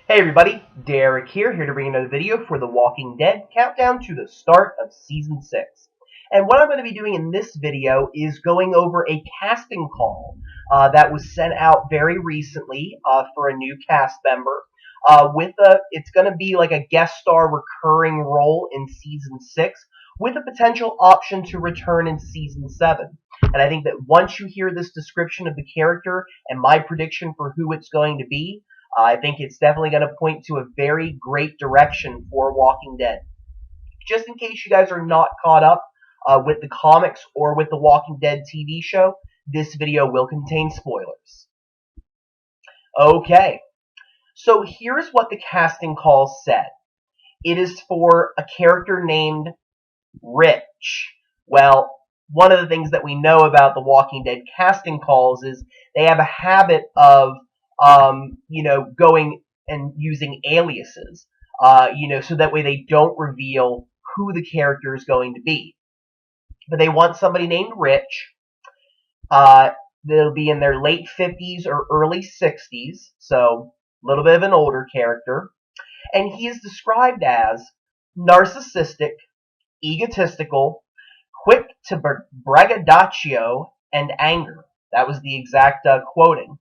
Hey everybody, Derek here to bring another video for The Walking Dead countdown to the start of Season 6. And what I'm going to be doing in this video is going over a casting call that was sent out very recently for a new cast member. It's going to be like a guest star recurring role in Season 6 with a potential option to return in Season 7. And I think that once you hear this description of the character and my prediction for who it's going to be, I think it's definitely going to point to a very great direction for Walking Dead. Just in case you guys are not caught up with the comics or with the Walking Dead TV show, this video will contain spoilers. Okay, so here's what the casting call said. It is for a character named Rich. Well, one of the things that we know about the Walking Dead casting calls is they have a habit of going and using aliases, so that way they don't reveal who the character is going to be. But they want somebody named Rich. They'll be in their late 50s or early 60s, so a little bit of an older character. And he is described as narcissistic, egotistical, quick to braggadocio, and anger. That was the exact quoting.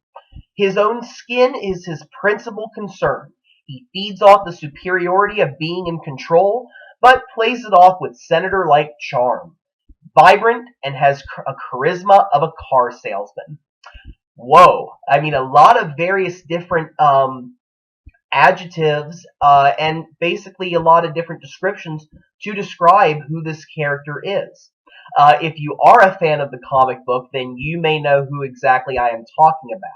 His own skin is his principal concern. He feeds off the superiority of being in control, but plays it off with senator-like charm. Vibrant and has a charisma of a car salesman. Whoa. I mean, a lot of various different adjectives and basically a lot of different descriptions to describe who this character is. If you are a fan of the comic book, then you may know who exactly I am talking about.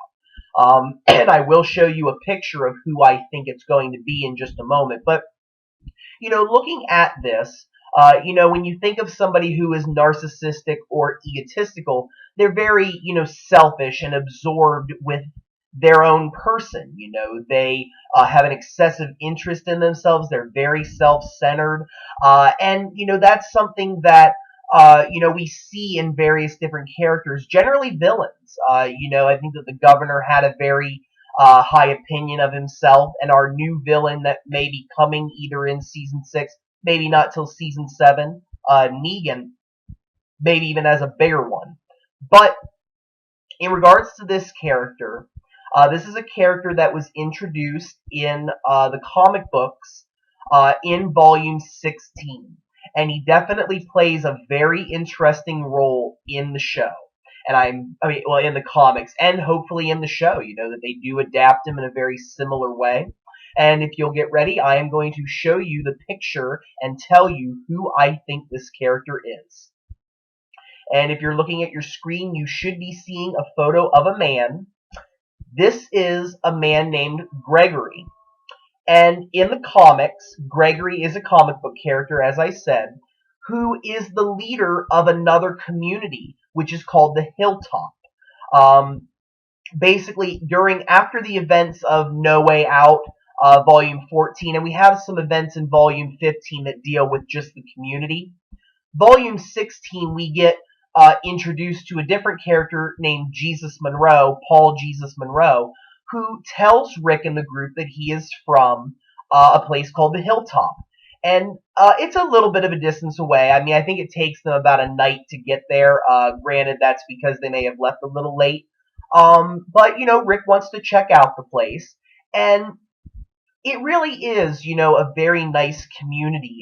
And I will show you a picture of who I think it's going to be in just a moment. But, looking at this, when you think of somebody who is narcissistic or egotistical, they're very, selfish and absorbed with their own person. They have an excessive interest in themselves. They're very self-centered. And, that's something that we see in various different characters, generally villains. I think that the governor had a very high opinion of himself, and our new villain that may be coming either in Season 6, maybe not till Season 7, Negan, maybe even as a bigger one. But in regards to this character, this is a character that was introduced in the comic books in Volume 16. And he definitely plays a very interesting role in the show. And in the comics, and hopefully in the show, that they do adapt him in a very similar way. And if you'll get ready, I am going to show you the picture and tell you who I think this character is. And if you're looking at your screen, you should be seeing a photo of a man. This is a man named Gregory. And in the comics, Gregory is a comic book character, as I said, who is the leader of another community, which is called the Hilltop. Basically, after the events of No Way Out, Volume 14, and we have some events in Volume 15 that deal with just the community. Volume 16, we get introduced to a different character named Jesus Monroe, Paul Jesus Monroe, who tells Rick and the group that he is from a place called the Hilltop. And it's a little bit of a distance away. I mean, I think it takes them about a night to get there. Granted, that's because they may have left a little late. But, Rick wants to check out the place. And it really is, a very nice community.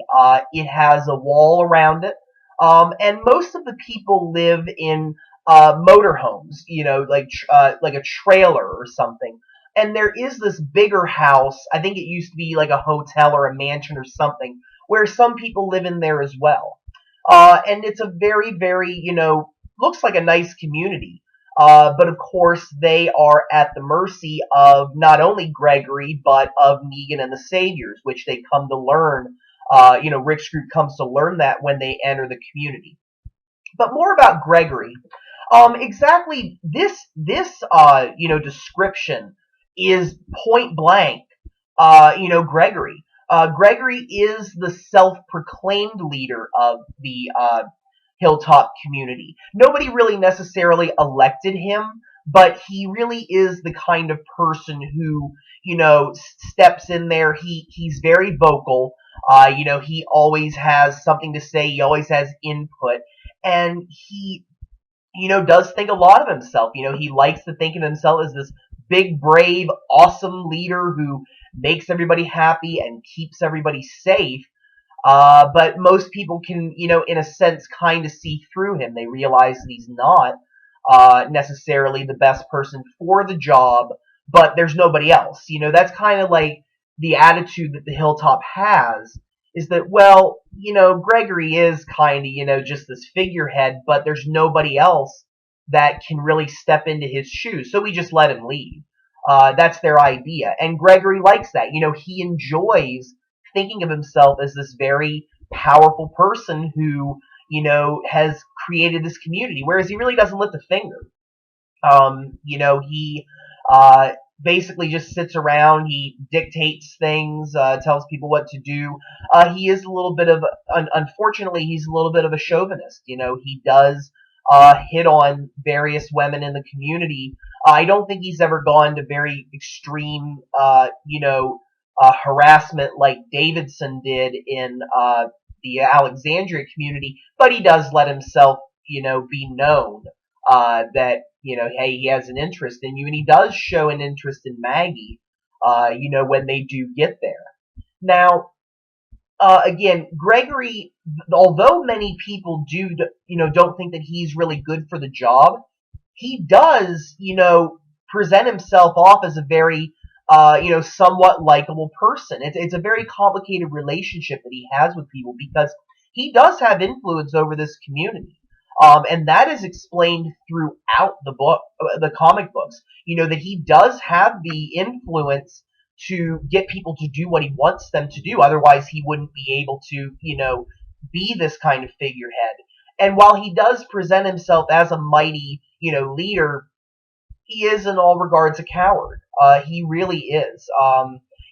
It has a wall around it. And most of the people live in motorhomes, like a trailer or something. And there is this bigger house. I think it used to be like a hotel or a mansion or something, where some people live in there as well. And it's a very, very, looks like a nice community. But of course, they are at the mercy of not only Gregory, but of Negan and the Saviors, which they come to learn. Rick's group comes to learn that when they enter the community. But more about Gregory. Exactly this description is point blank. Gregory. Gregory is the self-proclaimed leader of the Hilltop community. Nobody really necessarily elected him, but he really is the kind of person who, steps in there. He's very vocal. He always has something to say. He always has input, and he, does think a lot of himself. He likes to think of himself as this big, brave, awesome leader who makes everybody happy and keeps everybody safe. But most people can, in a sense, kind of see through him. They realize that he's not necessarily the best person for the job, but there's nobody else. That's kind of like the attitude that the Hilltop has, is that, well, Gregory is kind of, just this figurehead, but there's nobody else that can really step into his shoes, so we just let him lead. That's their idea. And Gregory likes that. He enjoys thinking of himself as this very powerful person who, has created this community, whereas he really doesn't lift a finger. He basically just sits around, he dictates things, tells people what to do. He is a little bit of, unfortunately, he's a little bit of a chauvinist. He does hit on various women in the community. I don't think he's ever gone to very extreme, harassment like Davidson did in the Alexandria community, but he does let himself, be known that, hey, he has an interest in you, and he does show an interest in Maggie, when they do get there. Now, again, Gregory, although many people don't think that he's really good for the job, he does, present himself off as a very, somewhat likable person. It's a very complicated relationship that he has with people because he does have influence over this community. And that is explained throughout the book, the comic books. That he does have the influence to get people to do what he wants them to do. Otherwise, he wouldn't be able to, be this kind of figurehead. And while he does present himself as a mighty, leader, he is in all regards a coward. He really is.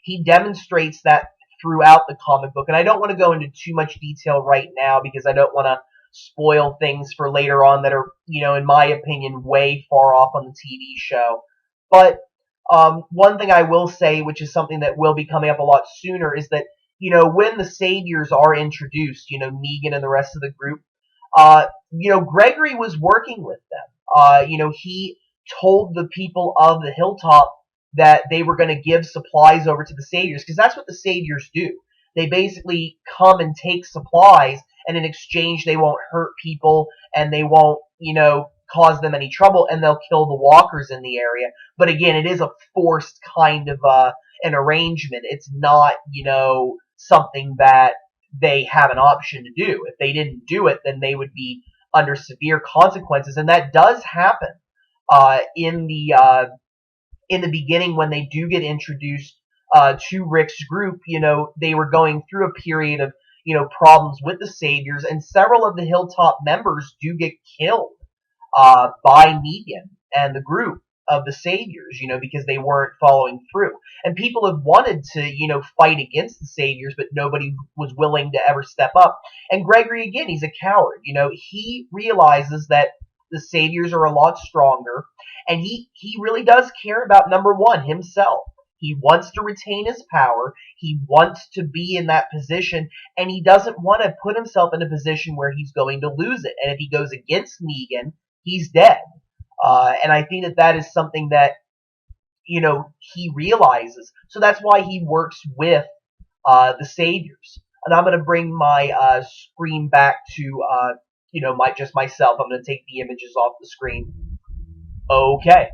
He demonstrates that throughout the comic book. And I don't want to go into too much detail right now because I don't want to spoil things for later on that are, in my opinion, way far off on the TV show. But one thing I will say, which is something that will be coming up a lot sooner, is that, when the Saviors are introduced, Negan and the rest of the group, Gregory was working with them. He told the people of the Hilltop that they were going to give supplies over to the Saviors, because that's what the Saviors do. They basically come and take supplies, and in exchange they won't hurt people, and they won't, cause them any trouble, and they'll kill the walkers in the area. But again, it is a forced kind of an arrangement. It's not, something that they have an option to do. If they didn't do it, then they would be under severe consequences, and that does happen in the beginning when they do get introduced to Rick's group. They were going through a period of problems with the Saviors, and several of the Hilltop members do get killed by Negan and the group of the Saviors, because they weren't following through. And people have wanted to, fight against the Saviors, but nobody was willing to ever step up. And Gregory, again, he's a coward. He realizes that the Saviors are a lot stronger, and he really does care about, number one, himself. He wants to retain his power. He wants to be in that position, and he doesn't want to put himself in a position where he's going to lose it. And if he goes against Negan, he's dead. And I think that is something that, he realizes. So that's why he works with the Saviors. And I'm going to bring my screen back to, just myself. I'm going to take the images off the screen. Okay.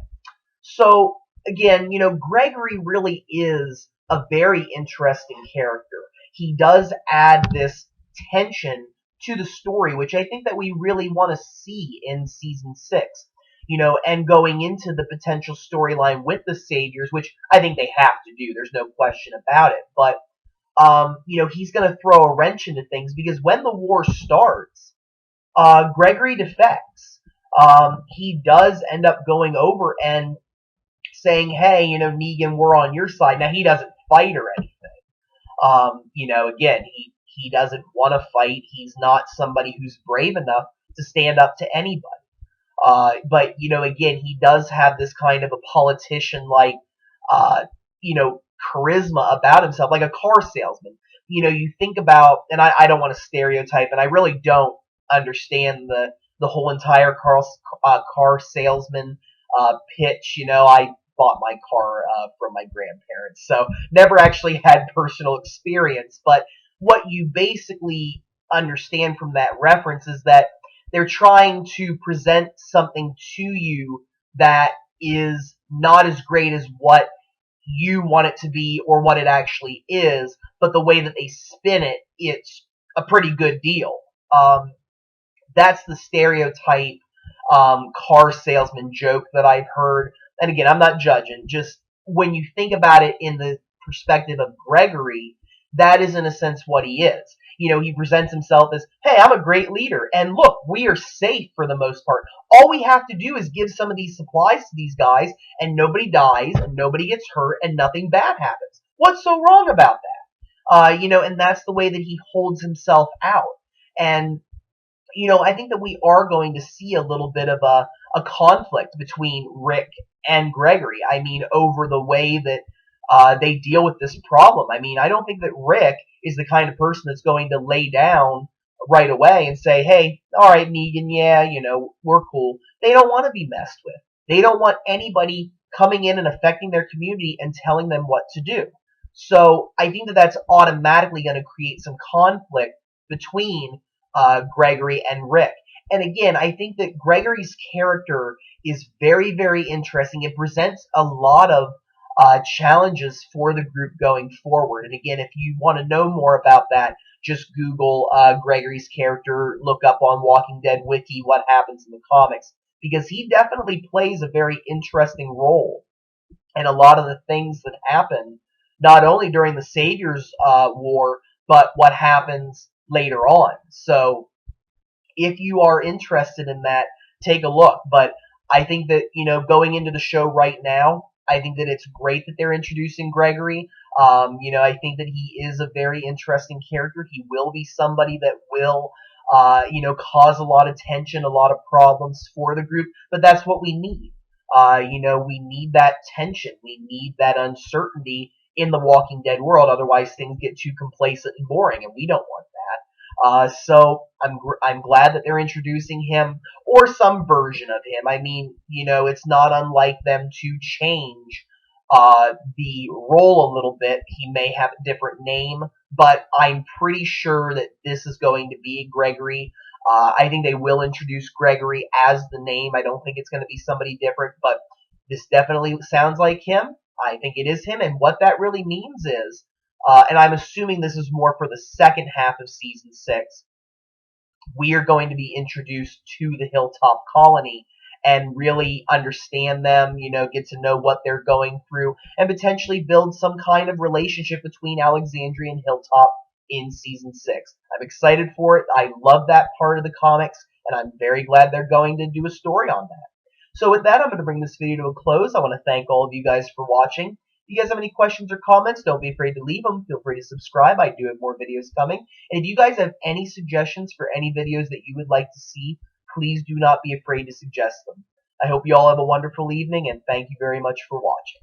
So, again, Gregory really is a very interesting character. He does add this tension to the story, which I think that we really want to see in Season 6. And going into the potential storyline with the Saviors, which I think they have to do. There's no question about it. But, he's going to throw a wrench into things because when the war starts, Gregory defects. He does end up going over and saying, hey, Negan, we're on your side. Now, he doesn't fight or anything. Again, he doesn't want to fight. He's not somebody who's brave enough to stand up to anybody. But again, he does have this kind of a politician-like, uh, you know, charisma about himself, like a car salesman. You think about, and I don't want to stereotype, and I really don't understand the whole entire car salesman pitch. I bought my car from my grandparents, so never actually had personal experience. But what you basically understand from that reference is that they're trying to present something to you that is not as great as what you want it to be or what it actually is, but the way that they spin it, it's a pretty good deal. That's the stereotype car salesman joke that I've heard. And again, I'm not judging. Just when you think about it in the perspective of Gregory, that is in a sense what he is. He presents himself as, hey, I'm a great leader. And look, we are safe for the most part. All we have to do is give some of these supplies to these guys, and nobody dies, and nobody gets hurt, and nothing bad happens. What's so wrong about that? And that's the way that he holds himself out. And I think that we are going to see a little bit of a conflict between Rick and Gregory. I mean, over the way that they deal with this problem. I mean, I don't think that Rick is the kind of person that's going to lay down right away and say, hey, all right, Negan, yeah, we're cool. They don't want to be messed with. They don't want anybody coming in and affecting their community and telling them what to do. So I think that that's automatically going to create some conflict between Gregory and Rick. And again, I think that Gregory's character is very, very interesting. It presents a lot of challenges for the group going forward. And again, if you want to know more about that, just Google Gregory's character, look up on Walking Dead Wiki what happens in the comics, because he definitely plays a very interesting role in a lot of the things that happen, not only during the Saviors War, but what happens later on. So if you are interested in that, take a look. But I think that, going into the show right now, I think that it's great that they're introducing Gregory. I think that he is a very interesting character. He will be somebody that will, cause a lot of tension, a lot of problems for the group. But that's what we need. We need that tension. We need that uncertainty in the Walking Dead world. Otherwise, things get too complacent and boring, and we don't want that. So I'm glad that they're introducing him, or some version of him. I mean, it's not unlike them to change the role a little bit. He may have a different name, but I'm pretty sure that this is going to be Gregory. I think they will introduce Gregory as the name. I don't think it's going to be somebody different, but this definitely sounds like him. I think it is him, and what that really means is, and I'm assuming this is more for the second half of Season 6, we are going to be introduced to the Hilltop Colony and really understand them, get to know what they're going through, and potentially build some kind of relationship between Alexandria and Hilltop in Season 6. I'm excited for it. I love that part of the comics, and I'm very glad they're going to do a story on that. So with that, I'm going to bring this video to a close. I want to thank all of you guys for watching. If you guys have any questions or comments, don't be afraid to leave them. Feel free to subscribe. I do have more videos coming. And if you guys have any suggestions for any videos that you would like to see, please do not be afraid to suggest them. I hope you all have a wonderful evening, and thank you very much for watching.